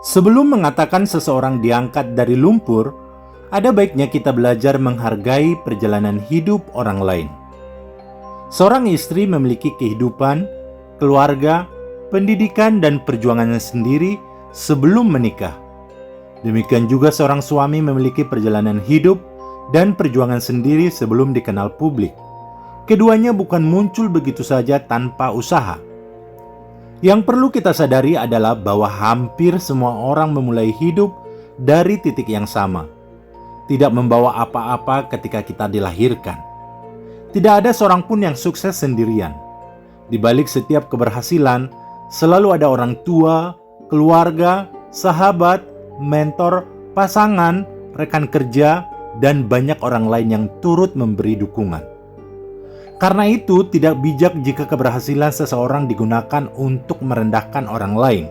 Sebelum mengatakan seseorang diangkat dari lumpur, ada baiknya kita belajar menghargai perjalanan hidup orang lain. Seorang istri memiliki kehidupan, keluarga, pendidikan, dan perjuangannya sendiri sebelum menikah. Demikian juga seorang suami memiliki perjalanan hidup dan perjuangan sendiri sebelum dikenal publik. Keduanya bukan muncul begitu saja tanpa usaha. Yang perlu kita sadari adalah bahwa hampir semua orang memulai hidup dari titik yang sama. Tidak membawa apa-apa ketika kita dilahirkan. Tidak ada seorang pun yang sukses sendirian. Di balik setiap keberhasilan, selalu ada orang tua, keluarga, sahabat, mentor, pasangan, rekan kerja, dan banyak orang lain yang turut memberi dukungan. Karena itu, tidak bijak jika keberhasilan seseorang digunakan untuk merendahkan orang lain.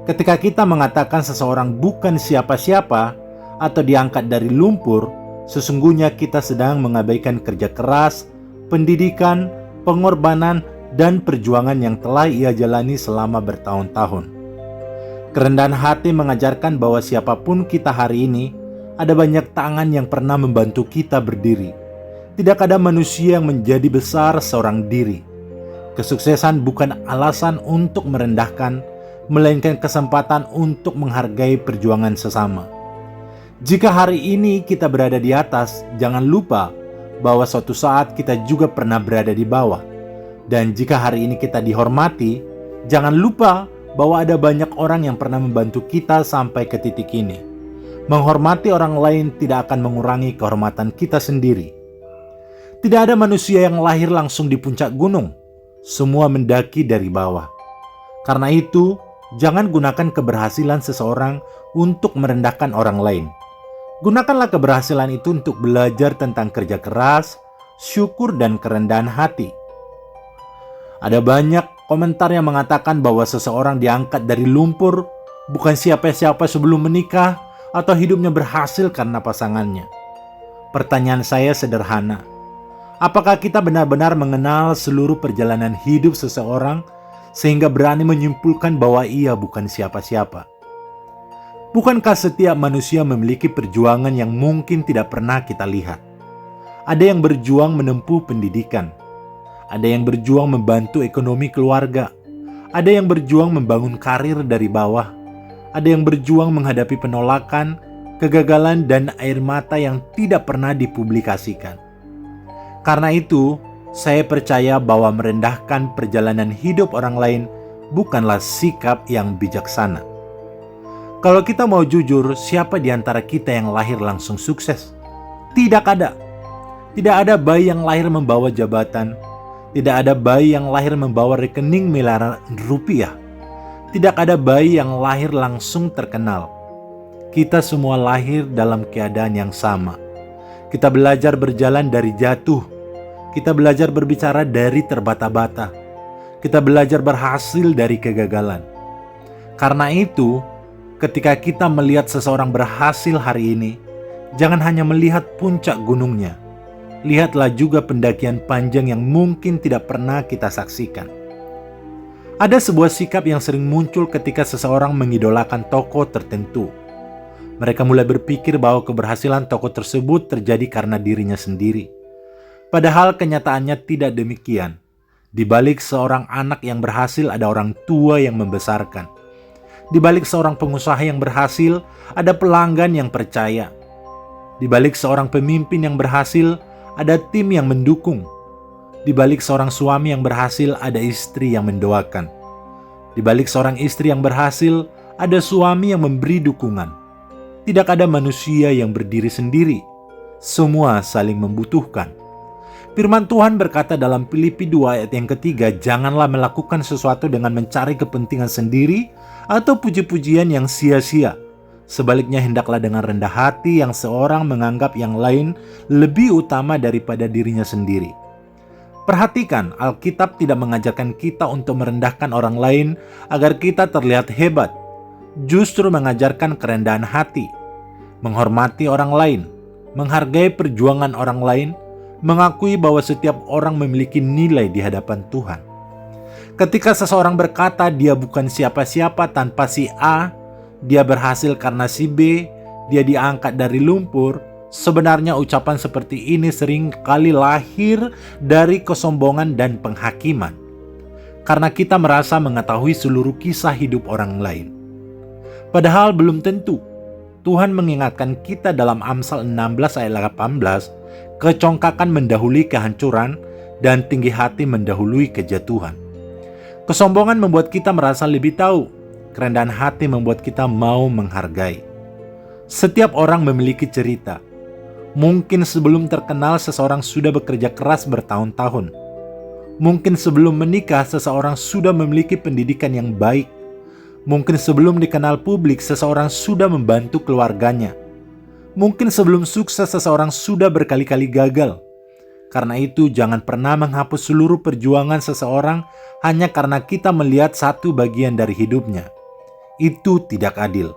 Ketika kita mengatakan seseorang bukan siapa-siapa atau diangkat dari lumpur, sesungguhnya kita sedang mengabaikan kerja keras, pendidikan, pengorbanan, dan perjuangan yang telah ia jalani selama bertahun-tahun. Kerendahan hati mengajarkan bahwa siapapun kita hari ini, ada banyak tangan yang pernah membantu kita berdiri. Tidak ada manusia yang menjadi besar seorang diri. Kesuksesan bukan alasan untuk merendahkan, melainkan kesempatan untuk menghargai perjuangan sesama. Jika hari ini kita berada di atas, jangan lupa bahwa suatu saat kita juga pernah berada di bawah. Dan jika hari ini kita dihormati, jangan lupa bahwa ada banyak orang yang pernah membantu kita sampai ke titik ini. Menghormati orang lain tidak akan mengurangi kehormatan kita sendiri. Tidak ada manusia yang lahir langsung di puncak gunung. Semua mendaki dari bawah. Karena itu, jangan gunakan keberhasilan seseorang untuk merendahkan orang lain. Gunakanlah keberhasilan itu untuk belajar tentang kerja keras, syukur, dan kerendahan hati. Ada banyak komentar yang mengatakan bahwa seseorang diangkat dari lumpur bukan siapa-siapa sebelum menikah atau hidupnya berhasil karena pasangannya. Pertanyaan saya sederhana. Apakah kita benar-benar mengenal seluruh perjalanan hidup seseorang sehingga berani menyimpulkan bahwa ia bukan siapa-siapa? Bukankah setiap manusia memiliki perjuangan yang mungkin tidak pernah kita lihat? Ada yang berjuang menempuh pendidikan. Ada yang berjuang membantu ekonomi keluarga. Ada yang berjuang membangun karir dari bawah. Ada yang berjuang menghadapi penolakan, kegagalan, dan air mata yang tidak pernah dipublikasikan. Karena itu, saya percaya bahwa merendahkan perjalanan hidup orang lain bukanlah sikap yang bijaksana. Kalau kita mau jujur, siapa di antara kita yang lahir langsung sukses? Tidak ada. Tidak ada bayi yang lahir membawa jabatan. Tidak ada bayi yang lahir membawa rekening miliaran rupiah. Tidak ada bayi yang lahir langsung terkenal. Kita semua lahir dalam keadaan yang sama. Kita belajar berjalan dari jatuh. Kita belajar berbicara dari terbata-bata. Kita belajar berhasil dari kegagalan. Karena itu, ketika kita melihat seseorang berhasil hari ini, jangan hanya melihat puncak gunungnya. Lihatlah juga pendakian panjang yang mungkin tidak pernah kita saksikan. Ada sebuah sikap yang sering muncul ketika seseorang mengidolakan tokoh tertentu. Mereka mulai berpikir bahwa keberhasilan tokoh tersebut terjadi karena dirinya sendiri. Padahal kenyataannya tidak demikian. Di balik seorang anak yang berhasil ada orang tua yang membesarkan. Di balik seorang pengusaha yang berhasil ada pelanggan yang percaya. Di balik seorang pemimpin yang berhasil ada tim yang mendukung. Di balik seorang suami yang berhasil ada istri yang mendoakan. Di balik seorang istri yang berhasil ada suami yang memberi dukungan. Tidak ada manusia yang berdiri sendiri. Semua saling membutuhkan. Firman Tuhan berkata dalam Filipi 2 ayat yang ketiga, janganlah melakukan sesuatu dengan mencari kepentingan sendiri atau puji-pujian yang sia-sia. Sebaliknya hendaklah dengan rendah hati yang seorang menganggap yang lain lebih utama daripada dirinya sendiri. Perhatikan, Alkitab tidak mengajarkan kita untuk merendahkan orang lain agar kita terlihat hebat. Justru mengajarkan kerendahan hati, menghormati orang lain, menghargai perjuangan orang lain, mengakui bahwa setiap orang memiliki nilai di hadapan Tuhan. Ketika seseorang berkata dia bukan siapa-siapa tanpa si A, dia berhasil karena si B, dia diangkat dari lumpur. Sebenarnya ucapan seperti ini sering kali lahir dari kesombongan dan penghakiman. Karena kita merasa mengetahui seluruh kisah hidup orang lain. Padahal belum tentu. Tuhan mengingatkan kita dalam Amsal 16 ayat 18, kecongkakan mendahului kehancuran dan tinggi hati mendahului kejatuhan. Kesombongan membuat kita merasa lebih tahu, kerendahan hati membuat kita mau menghargai. Setiap orang memiliki cerita. Mungkin sebelum terkenal seseorang sudah bekerja keras bertahun-tahun. Mungkin sebelum menikah seseorang sudah memiliki pendidikan yang baik. Mungkin sebelum dikenal publik seseorang sudah membantu keluarganya. Mungkin sebelum sukses seseorang sudah berkali-kali gagal. Karena itu jangan pernah menghapus seluruh perjuangan seseorang hanya karena kita melihat satu bagian dari hidupnya. Itu tidak adil.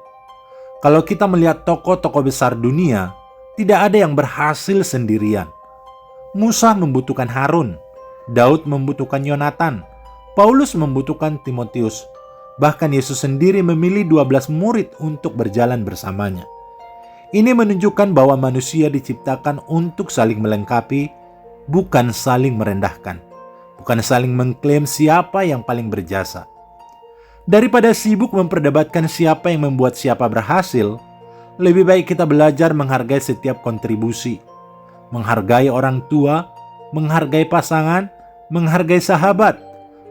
Kalau kita melihat tokoh-tokoh besar dunia, tidak ada yang berhasil sendirian. Musa membutuhkan Harun, Daud membutuhkan Yonatan, Paulus membutuhkan Timotius. Bahkan Yesus sendiri memilih 12 murid untuk berjalan bersamanya. Ini menunjukkan bahwa manusia diciptakan untuk saling melengkapi, bukan saling merendahkan. Bukan saling mengklaim siapa yang paling berjasa. Daripada sibuk memperdebatkan siapa yang membuat siapa berhasil, lebih baik kita belajar menghargai setiap kontribusi. Menghargai orang tua, menghargai pasangan, menghargai sahabat,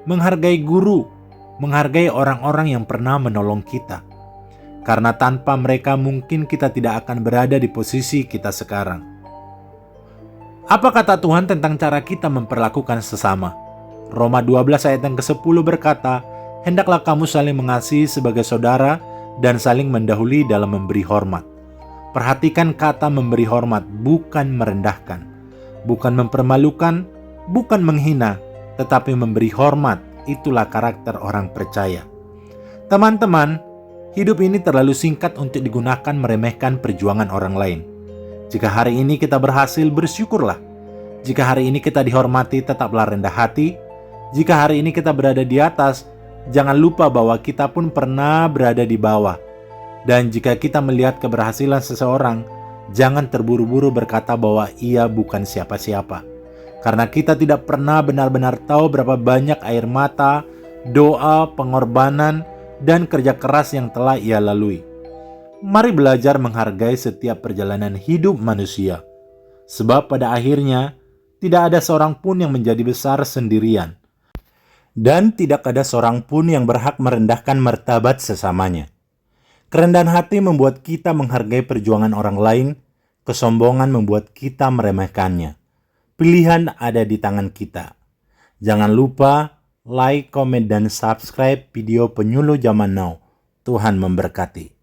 menghargai guru, menghargai orang-orang yang pernah menolong kita. Karena tanpa mereka mungkin kita tidak akan berada di posisi kita sekarang. Apa kata Tuhan tentang cara kita memperlakukan sesama? Roma 12 ayat yang ke-10 berkata, hendaklah kamu saling mengasihi sebagai saudara dan saling mendahului dalam memberi hormat. Perhatikan kata memberi hormat, bukan merendahkan, bukan mempermalukan, bukan menghina, tetapi memberi hormat. Itulah karakter orang percaya. Teman-teman, hidup ini terlalu singkat untuk digunakan meremehkan perjuangan orang lain. Jika hari ini kita berhasil, bersyukurlah. Jika hari ini kita dihormati, tetaplah rendah hati. Jika hari ini kita berada di atas, jangan lupa bahwa kita pun pernah berada di bawah. Dan jika kita melihat keberhasilan seseorang, jangan terburu-buru berkata bahwa ia bukan siapa-siapa. Karena kita tidak pernah benar-benar tahu berapa banyak air mata, doa, pengorbanan, dan kerja keras yang telah ia lalui. Mari belajar menghargai setiap perjalanan hidup manusia. Sebab pada akhirnya, tidak ada seorang pun yang menjadi besar sendirian. Dan tidak ada seorang pun yang berhak merendahkan martabat sesamanya. Kerendahan hati membuat kita menghargai perjuangan orang lain, kesombongan membuat kita meremehkannya. Pilihan ada di tangan kita. Jangan lupa like, komen, dan subscribe video Penyuluh Zaman Now. Tuhan memberkati.